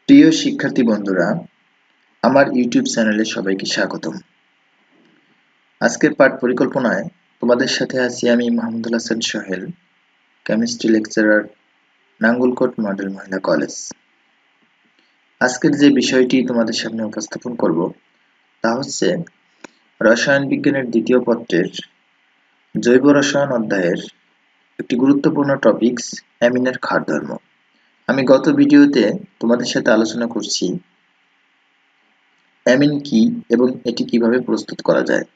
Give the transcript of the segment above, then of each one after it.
প্রিয় শিক্ষার্থী বন্ধুরা, আমার ইউটিউব চ্যানেলে সবাইকে স্বাগতম। আজকের পাঠ পরিকল্পনায় তোমাদের সাথে আছি আমি Mahmudul Hasan Sohel, chemistry lecturer, Nangalkot model মহিলা কলেজ। আজকের যে বিষয়টি তোমাদের সামনে উপস্থাপন করব তা হচ্ছে রসায়ন বিজ্ঞানের দ্বিতীয় পত্রের জৈব রসায়ন অধ্যায়ের একটি গুরুত্বপূর্ণ টপিকস অ্যামিনের ক্ষারধর্ম। আমি গত ভিডিওতে তোমাদের সাথে আলোচনা করছি অ্যামিন কি এবং এটি কিভাবে প্রস্তুত করা যায়।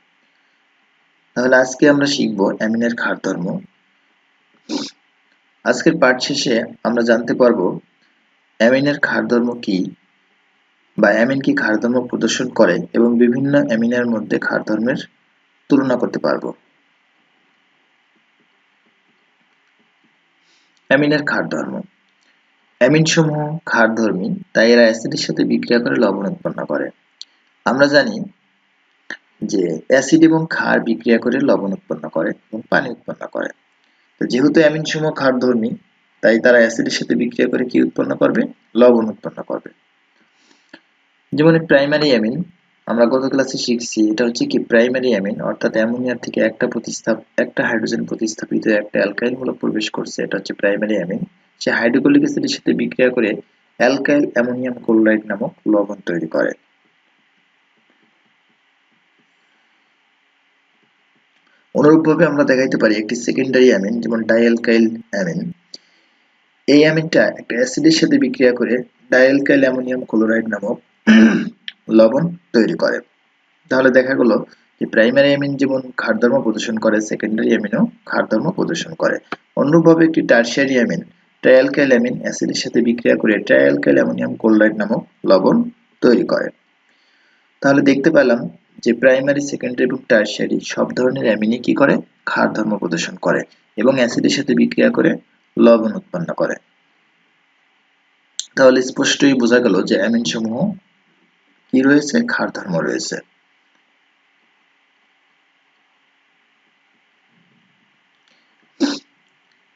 তাহলে আজকে আমরা শিখব অ্যামিনের ক্ষারধর্ম। আজকের পাঠ শেষে আমরা জানতে পারব অ্যামিনের ক্ষারধর্ম কি বা অ্যামিন কি ক্ষারধর্ম প্রদর্শন করে এবং বিভিন্ন অ্যামিনের মধ্যে ক্ষারধর্মের তুলনা করতে পারব। অ্যামিনের ক্ষারধর্ম। অ্যামিনসমূহ ক্ষারধর্মী, তাই এরা অ্যাসিডের সাথে বিক্রিয়া করে লবণ উৎপন্ন করে। আমরা জানি যে অ্যাসিড এবং ক্ষার বিক্রিয়া করে লবণ উৎপন্ন করে এবং পানি উৎপন্ন করে। তো যেহেতু অ্যামিনসমূহ ক্ষারধর্মী, তাই তারা অ্যাসিডের সাথে বিক্রিয়া করে কি উৎপন্ন করবে? লবণ উৎপন্ন করবে। যেমন প্রাইমারি অ্যামিন আমরা গত ক্লাসে শিখছি, এটা হচ্ছে কি প্রাইমারি অ্যামিন, অর্থাৎ অ্যামোনিয়ার থেকে একটা হাইড্রোজেন প্রতিস্থাপিত একটা অ্যালকাইল মূলক প্রবেশ করছে, এটা হচ্ছে প্রাইমারি অ্যামিন। সে হাইড্রোক্লোরিক অ্যাসিডের সাথে বিক্রিয়া করে অ্যালকাইল অ্যামোনিয়াম ক্লোরাইড নামক লবণ তৈরি করে। অনুরূপভাবে আমরা দেখাইতে পারি একটি সেকেন্ডারি অ্যামিন, যেমন ডাইঅ্যালকাইল অ্যামিন। এই অ্যামিনটা একটা অ্যাসিডের সাথে বিক্রিয়া করে ডাইঅ্যালকাইল অ্যামোনিয়াম ক্লোরাইড নামক লবণ তৈরি করে। তাহলে দেখা গেল যে প্রাইমারি অ্যামিন যেমন ক্ষারধর্ম প্রদর্শন করে, সেকেন্ডারি অ্যামিনও ক্ষারধর্ম প্রদর্শন করে। অনুরূপভাবে একটি টারশিয়ারি অ্যামিন ট্রাইঅ্যালকাইল অ্যামিন অ্যাসিডের সাথে বিক্রিয়া করে ট্রাইঅ্যালকাইল অ্যামোনিয়াম ক্লোরাইড নামক লবণ তৈরি করে। তাহলে দেখতে পেলাম যে প্রাইমারি, সেকেন্ডারি এবং টারশিয়ারি সব ধরনের অ্যামিনই কি করে? ক্ষারধর্ম প্রদর্শন করে এবং অ্যাসিডের সাথে বিক্রিয়া করে লবণ উৎপন্ন করে। তাহলে স্পষ্টই বোঝা গেল যে অ্যামিন সমূহ কি রয়েছে? ক্ষারধর্ম রয়েছে।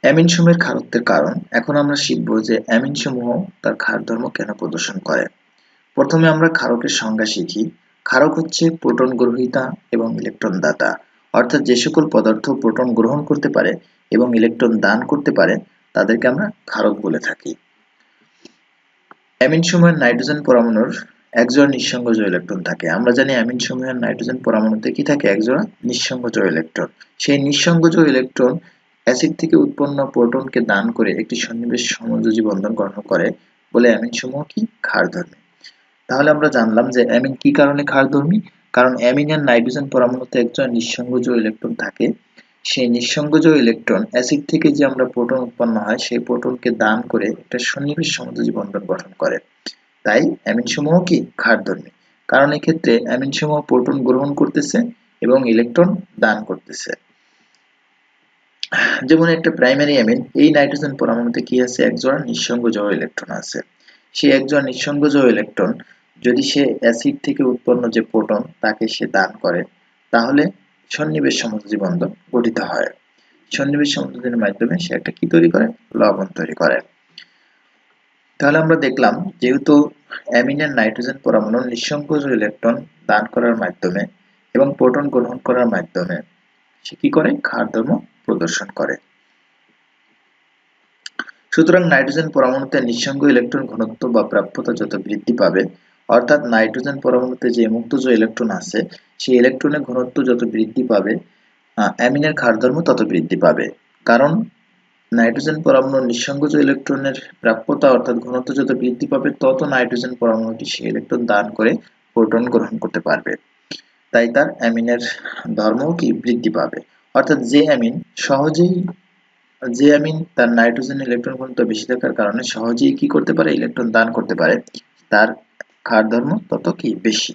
অ্যামিন সমূহের ক্ষারত্বের কারণ। এখন আমরা শিখব যে অ্যামিন সমূহ তার ক্ষারধর্ম কেন প্রদর্শন করে। প্রথমে আমরা ক্ষারকের সংজ্ঞা শিখি। ক্ষারক হচ্ছে প্রোটন গ্রহীতা এবং ইলেকট্রন দাতা, অর্থাৎ যে সকল পদার্থ প্রোটন গ্রহণ করতে পারে এবং ইলেকট্রন দান করতে পারে তাদেরকে আমরা ক্ষারক বলে থাকি। অ্যামিন সমূহের নাইট্রোজেন পরমাণুর একজোড়া নিঃসঙ্গ ইলেকট্রন থাকে। আমরা জানি অ্যামিন সমূহের নাইট্রোজেন পরমাণুতে কি থাকে? একজোড়া নিঃসঙ্গ ইলেকট্রন। সেই নিঃসঙ্গ ইলেকট্রন অ্যাসিড থেকে উৎপন্ন প্রোটনকে দান করে একটি সন্নিবেশ সমযোজী বন্ধন গঠন করে বলে অ্যামিন সমূহ কি? ক্ষারধর্মী। তাহলে আমরা জানলাম যে অ্যামিন কি কারণে ক্ষারধর্মী। কারণ অ্যামিনের নাইট্রোজেন পরমাণুতে একজোড়া নিঃসঙ্গ ইলেকট্রন থাকে। সেই নিঃসঙ্গ ইলেকট্রন অ্যাসিড থেকে যে আমরা প্রোটন উৎপন্ন হয় সেই প্রোটনকে দান করে একটা সন্নিবেশ সমযোজী বন্ধন গঠন করে। তাই অ্যামিন সমূহ কি? ক্ষারধর্মী। কারণ এক্ষেত্রে অ্যামিন সমূহ প্রোটন গ্রহণ করতেছে এবং ইলেকট্রন দান করতেছে। যেমন একটা প্রাইমারি অ্যামিন, এই নাইট্রোজেন পরমাণুতে কি আছে? একজোড়া নিঃসঙ্গ ইলেকট্রন আছে। সেই একজোড়া নিঃসঙ্গ ইলেকট্রন যদি সে অ্যাসিড থেকে উৎপন্ন যে প্রোটন তাকে সে দান করে, তাহলে সন্নিবেশ সমযোজী বন্ধন গঠিত হয়। সন্নিবেশ সমযোজীর মাধ্যমে সে একটা কি তৈরি করে? লবণ তৈরি করে। তাহলে আমরা দেখলাম যেহেতু অ্যামিনের নাইট্রোজেন পরমাণু নিঃসংকোচ ইলেকট্রন দান করার মাধ্যমে এবং প্রোটন গ্রহণ করার মাধ্যমে সে কি করে? ক্ষারধর্ম প্রদর্শন করে। সুতরাং নাইট্রোজেন পরমাণুতে নিঃসঙ্গ ইলেকট্রন ঘনত্ব বা প্রাপ্যতা যত বৃদ্ধি পাবে, অর্থাৎ নাইট্রোজেন পরমাণুতে যে মুক্ত ইলেকট্রন আছে সেই ইলেকট্রনের ঘনত্ব যত বৃদ্ধি পাবে, অ্যামিনের ক্ষারধর্ম তত বৃদ্ধি পাবে। কারণ নাইট্রোজেন পরমাণুর নিঃসঙ্গ ইলেকট্রনের প্রাপ্যতা অর্থাৎ ঘনত্ব যত বৃদ্ধি পাবে তত নাইট্রোজেন পরমাণুটি সেই ইলেকট্রন দান করে প্রোটন গ্রহণ করতে পারবে। তাই তার অ্যামিনের ধর্মও কি? বৃদ্ধি পাবে। অর্থাৎ যে অ্যামিন তার নাইট্রোজেন ইলেকট্রন ঘনত্ব বেশি থাকার কারণে সহজেই কি করতে পারে? ইলেকট্রন দান করতে পারে, তার ক্ষারধর্ম তত কি? বেশি।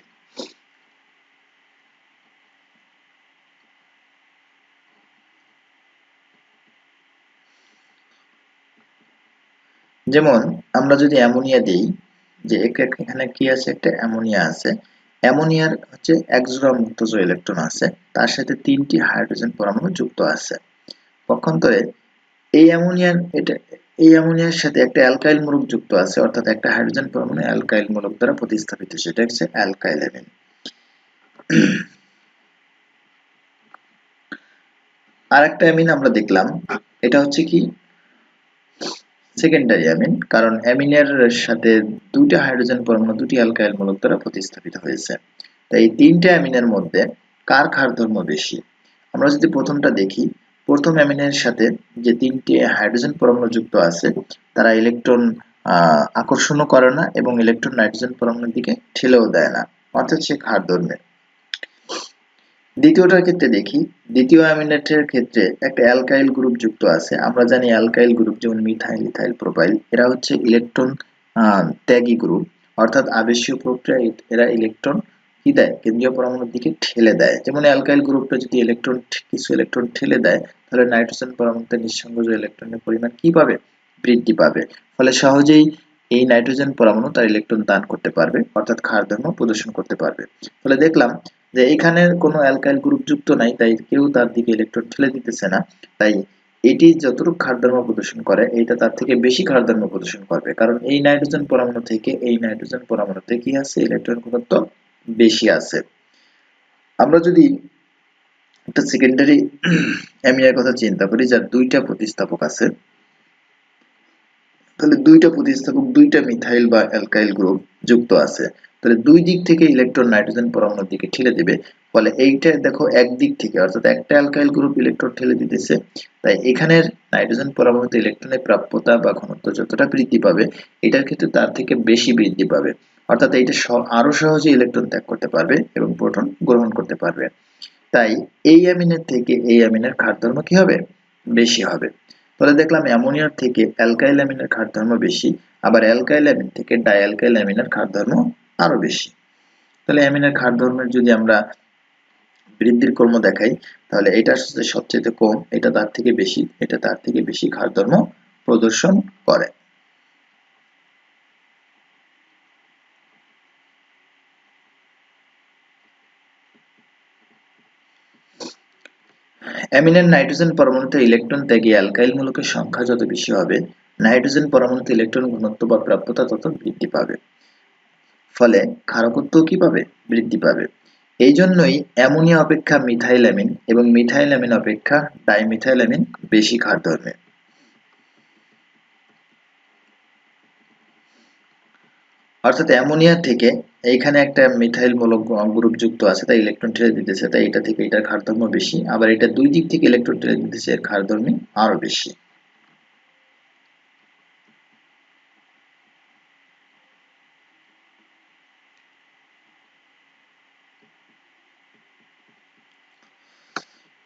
যেমন আমরা যদি অ্যামোনিয়া দেই, যে এখানে কি আছে? একটা অ্যামোনিয়া আছে। অ্যামোনিয়ার হচ্ছে একজোড়া মুক্ত ইলেকট্রন আছে, তার সাথে 3টি হাইড্রোজেন পরমাণু যুক্ত আছে। পক্ষান্তরে এই অ্যামোনিয়ার এই অ্যামোনিয়ার সাথে একটা অ্যালকাইল মূলক যুক্ত আছে, অর্থাৎ একটা হাইড্রোজেন পরমাণু অ্যালকাইল মূলক দ্বারা প্রতিস্থাপিত, সেটা হচ্ছে অ্যালকাইল অ্যামিন। আর একটা অ্যামিন আমরা দেখলাম, এটা হচ্ছে কি সেকেন্ডারি অ্যামিন, কারণ অ্যামিনের সাথে দুইটা হাইড্রোজেন পরমাণু দুটি অ্যালকাইল মূলক দ্বারা প্রতিস্থাপিত হয়েছে। তাই এই তিনটা অ্যামিনের মধ্যে কার ক্ষার ধর্ম বেশি? আমরা যদি প্রথমটা দেখি, প্রথম অ্যামিনের সাথে যে তিনটি হাইড্রোজেন পরমাণু যুক্ত আছে তারা ইলেকট্রন আকর্ষণও করে না এবং ইলেকট্রন নাইট্রোজেন পরমাণুর দিকে ঠেলেও দেয় না, অর্থাৎ সে ক্ষার ধর্মের। দ্বিতীয়টার ক্ষেত্রে দেখি, দ্বিতীয় অ্যামিনেটের ক্ষেত্রে একটা অ্যালকাইল গ্রুপ যুক্ত আছে। আমরা জানি অ্যালকাইল গ্রুপ যেমন মিথাইল, ইথাইল, প্রোপাইল, এরা হচ্ছে ইলেকট্রন ত্যাগী গ্রুপ, অর্থাৎ আবেশীয় প্রক্রিয়ায় এরা ইলেকট্রন কি দেয়, কেন্দ্রীয় পরমাণুর দিকে ঠেলে দেয়। যেমন অ্যালকাইল গ্রুপটা যদি কিছু ইলেকট্রন ঠেলে দেয়, তাহলে নাইট্রোজেন পরমাণুতে নিঃসংযোগ ইলেকট্রনের পরিমাণ কি পাবে, বৃদ্ধি পাবে। ফলে সহজেই এই নাইট্রোজেন পরমাণু তার ইলেকট্রন দান করতে পারবে, অর্থাৎ ক্ষার ধর্ম প্রদর্শন করতে পারবে। ফলে দেখলাম যে এখানে কোনো অ্যালকাইল গ্রুপ যুক্ত নাই, তাই কেউ তার দিকে ইলেকট্রন ঠেলে দিতেছে না। তাই এটি যতটুকু ক্ষারধর্ম প্রদর্শন করে, এটা তার থেকে বেশি ক্ষারধর্ম প্রদর্শন করবে, কারণ এই নাইট্রোজেন পরমাণু থেকে এই নাইট্রোজেন পরমাণুতে কি আছে, ইলেকট্রন ঘনত্ব বেশি আছে। আমরা যদি একটা সেকেন্ডারি অ্যামিনের কথা চিন্তা করি, যার দুইটা প্রতিস্থাপক আছে, তাহলে দুইটা প্রতিস্থাপক দুইটা মিথাইল বা অ্যালকাইল গ্রুপ যুক্ত আছে, তাহলে দুই দিক থেকে ইলেকট্রন নাইট্রোজেন পরমাণুর দিকে ঠেলে দিবে। ফলে এইটা দেখো একদিক থেকে, অর্থাৎ একটা অ্যালকাইল গ্রুপ ইলেকট্রন ঠেলে দিতেছে, তাই এখানের নাইট্রোজেন পরমাণুতে ইলেকট্রনের প্রাপ্যতা বা ঘনত্ব যতটা বৃদ্ধি পাবে, এটার ক্ষেত্রে তার থেকে বেশি বৃদ্ধি পাবে, অর্থাৎ এইটা আরো সহজে ইলেকট্রন ত্যাগ করতে পারবে এবং প্রোটন গ্রহণ করতে পারবে। তাই এই অ্যামিনের থেকে এই অ্যামিনের ক্ষার ধর্ম কি হবে, বেশি হবে। তাহলে দেখলাম অ্যামোনিয়ার থেকে অ্যালকাইল অ্যামিনের ক্ষার ধর্ম বেশি, আবার অ্যালকাইল অ্যামিন থেকে ডাইঅ্যালকাইল অ্যামিনের ক্ষার ধর্ম আরো বেশি। তাহলে অ্যামিনের ক্ষার ধর্মের যদি আমরা বৃদ্ধির ক্রম দেখাই, তাহলে এটা সবচেয়ে কম, এটা তার থেকে বেশি, এটা তার থেকে বেশি ক্ষার ধর্ম প্রদর্শন করে। অ্যামিনের নাইট্রোজেন পরমাণুতে ইলেকট্রন ত্যাগী অ্যালকাইল মূলকের সংখ্যা যত বেশি হবে, নাইট্রোজেন পরমাণুতে ইলেকট্রন ঘনত্ব বা প্রাপ্যতা তত বৃদ্ধি পাবে, ফলে ক্ষারকত্বও কি পাবে, বৃদ্ধি পাবে। এই জন্যই অ্যামোনিয়া অপেক্ষা মিথাইল অ্যামিন এবং মিথাইল অ্যামিন অপেক্ষা ডাইমিথাইল অ্যামিন বেশি ক্ষার ধর্মের। অর্থাৎ অ্যামোনিয়া থেকে এইখানে একটা মিথাইল মূলক গ্রুপ যুক্ত আছে, তাই ইলেকট্রন ঠেলে দিতেছে, তাই এটা থেকে এটার ক্ষার ধর্ম বেশি, আবার এটা দুই দিক থেকে ইলেকট্রন ঠেলে দিতেছে, এর ক্ষার ধর্ম আরো বেশি।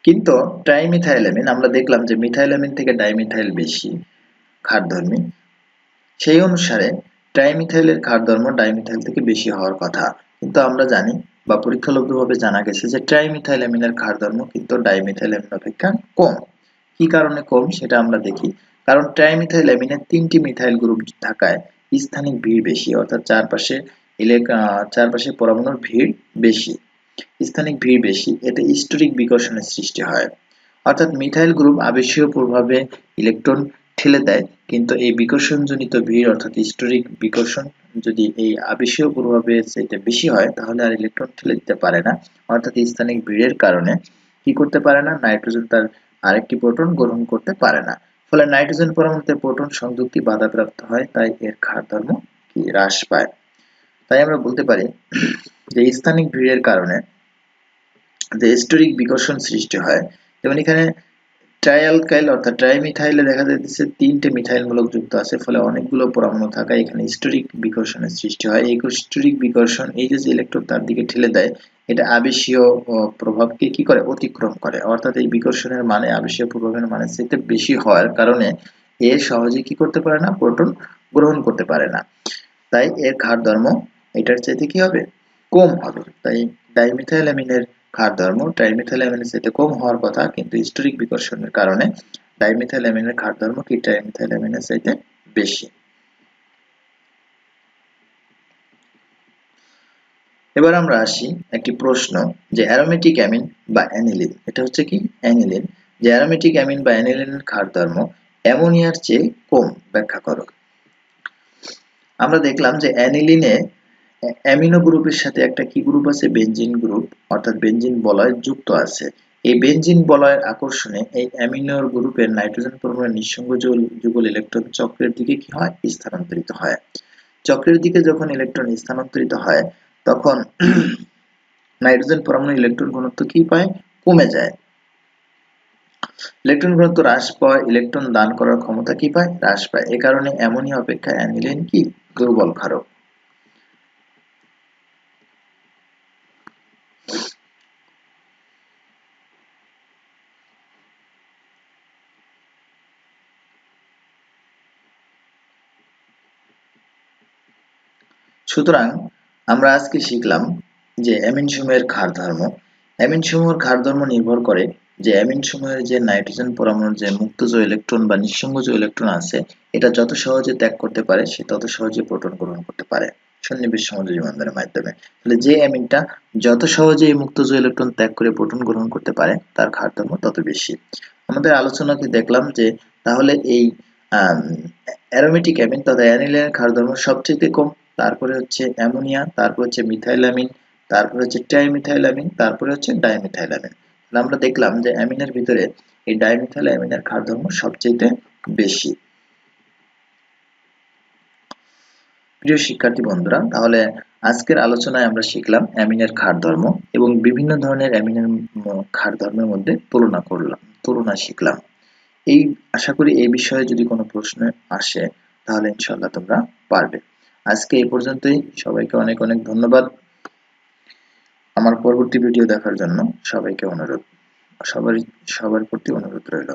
কিন্তু ট্রাইমিথাইলামিন আমরা দেখলাম যে মিথাইলামিন থেকে ডাইমিথাইল বেশি ক্ষারধর্মী, সেই অনুসারে ট্রাইমিথাইলের ক্ষারধর্ম ডাইমিথাইল থেকে বেশি হওয়ার কথা। কিন্তু আমরা জানি বা পরীক্ষালব্ধভাবে জানা গেছে যে ট্রাইমিথাইলামিনের ক্ষারধর্ম কিন্তু ডাইমিথাইলামিন অপেক্ষা কম। কি কারণে কম সেটা আমরা দেখি। কারণ ট্রাইমিথাইলামিনের তিনটি মিথাইল গ্রুপ থাকায় স্থানিক ভিড় বেশি, অর্থাৎ চারপাশে পরমাণুর ভিড় বেশি, স্থানিক ভিড় বেশি, এতে স্টোরিক বিকর্ষণের সৃষ্টি হয়। অর্থাৎ মিথাইল গ্রুপ আবেশীয় প্রভাবে ইলেকট্রন ঠেলে দেয়, কিন্তু এই বিকর্ষণজনিত ভিড় অর্থাৎ স্টোরিক বিকর্ষণ যদি এই আবেশীয় প্রভাবে সেটা বেশি হয়, তাহলে আর ইলেকট্রন ঠেলে দিতে পারে না, অর্থাৎ স্থানিক ভিড়ের কারণে কি করতে পারে না, নাইট্রোজেন তার আরেকটি প্রোটন গ্রহণ করতে পারে না। ফলে নাইট্রোজেন পরমাণুতে প্রোটন সংযুক্তি বাধাপ্রাপ্ত হয়, তাই এর ক্ষার ধর্ম কি হ্রাস পায়। তাই আমরা বলতে পারি যে স্থানিক ভিড়ের কারণে যে স্টোরিক বিকর্ষণ সৃষ্টি হয়। যেমন এখানে ট্রাইঅ্যালকাইল অর্থাৎ ট্রাইমিথাইলে দেখা যাচ্ছে তিনটে মিথাইল মূলক যুক্ত আছে, ফলে অনেকগুলো পরমাণু থাকায় এখানে স্টোরিক বিকর্ষণের সৃষ্টি হয়। এই স্টোরিক বিকর্ষণ এই যে ইলেকট্রন তার দিকে ঠেলে দেয়, এটা আবেশীয় প্রভাবকে কি করে, অতিক্রম করে, অর্থাৎ এই বিকর্ষণের মানে আবেশীয় প্রভাবের মানে সেটা বেশি হওয়ার কারণে এ সহজে কি করতে পারে না, প্রোটন গ্রহণ করতে পারে না। তাই এর ক্ষার ধর্ম এটার চাইতে কি হবে, কম হবে। তাই ডাইমিথাইলামিনের ক্ষার ধর্ম ট্রাইমিথাইলামিনের চাইতে কম হওয়ার কথা, কিন্তু স্টোরিক বিকর্ষণের কারণে ডাইমিথাইলামিনের ক্ষার ধর্ম কি ট্রাইমিথাইলামিনের চাইতে বেশি। এবার আমরা আসি একটি প্রশ্ন, যে অ্যারোমেটিক অ্যামিন বা অ্যানিলিন, এটা হচ্ছে কি অ্যানিলিন, যে অ্যারোমেটিক অ্যামিন বা অ্যানিলিনের ক্ষার ধর্ম অ্যামোনিয়ার চেয়ে কম, ব্যাখ্যা করো। আমরা দেখলাম যে অ্যানিলিনে অ্যামিনো গ্রুপের সাথে একটা কি গ্রুপ আছে, বেনজিন গ্রুপ, অর্থাৎ বেনজিন বলয় যুক্ত আছে। এই বেনজিন বলয়ের আকর্ষণে এই অ্যামিনো গ্রুপের নাইট্রোজেন পরমাণুর নিঃসঙ্গ যুগল ইলেকট্রন চক্রের দিকে কি হয়, স্থানান্তরিত হয়। চক্রের দিকে যখন ইলেকট্রন স্থানান্তরিত হয় তখন নাইট্রোজেন পরমাণুর ইলেকট্রন ঘনত্ব কি পায়, কমে যায়। ইলেকট্রন ঘনত্ব হ্রাস পায়, ইলেকট্রন দান করার ক্ষমতা কি পায়, হ্রাস পায়। এ কারণে অ্যামোনিয়া অপেক্ষা অ্যানিলিন কি দুর্বল ক্ষারক। সুতরাং আমরা আজকে শিখলাম যে অ্যামিন সমূহের ক্ষার ধর্ম। অ্যামিন সমূহের ক্ষার ধর্ম নির্ভর করে যে অ্যামিন সমূহের যে নাইট্রোজেন পরমাণুর যে মুক্তজ ইলেকট্রন বা নিঃসঙ্গজ ইলেকট্রন আছে, এটা যত সহজে ত্যাগ করতে পারে সে তত সহজে প্রোটন গ্রহণ করতে পারে সন্নিবেশ সংযোজী বন্ধনের মাধ্যমে। তাহলে যে অ্যামিনটা যত সহজে এই মুক্তজ ইলেকট্রন ত্যাগ করে প্রোটন গ্রহণ করতে পারে তার ক্ষার ধর্ম তত বেশি। আমাদের আলোচনাতে দেখলাম যে তাহলে এই অ্যারোমেটিক অ্যামিন তথা অ্যানিলিনের ক্ষার ধর্ম সবচেয়ে কম, তারপরে হচ্ছে অ্যামোনিয়া, তারপর হচ্ছে মিথাইলামিন, তারপরে হচ্ছে ট্রাইমিথাইলামিন, তারপরে হচ্ছে ডাইমিথাইলামিন। তাহলে আমরা দেখলাম যে অ্যামিনের ভিতরে এই ডাইমিথাইলামিনের ক্ষার ধর্ম সবচেয়ে বেশি। প্রিয় শিক্ষার্থী বন্ধুরা, তাহলে আজকের আলোচনায় আমরা শিখলাম অ্যামিনের ক্ষার ধর্ম এবং বিভিন্ন ধরনের অ্যামিনের ক্ষার ধর্মের মধ্যে তুলনা শিখলাম। এই আশা করি এই বিষয়ে যদি কোনো প্রশ্ন আসে তাহলে ইনশাআল্লাহ তোমরা পারবে। আজকে এই পর্যন্তই। সবাইকে অনেক অনেক ধন্যবাদ। আমার পরবর্তী ভিডিও দেখার জন্য সবাইকে অনুরোধ, সবার প্রতি অনুরোধ রইল।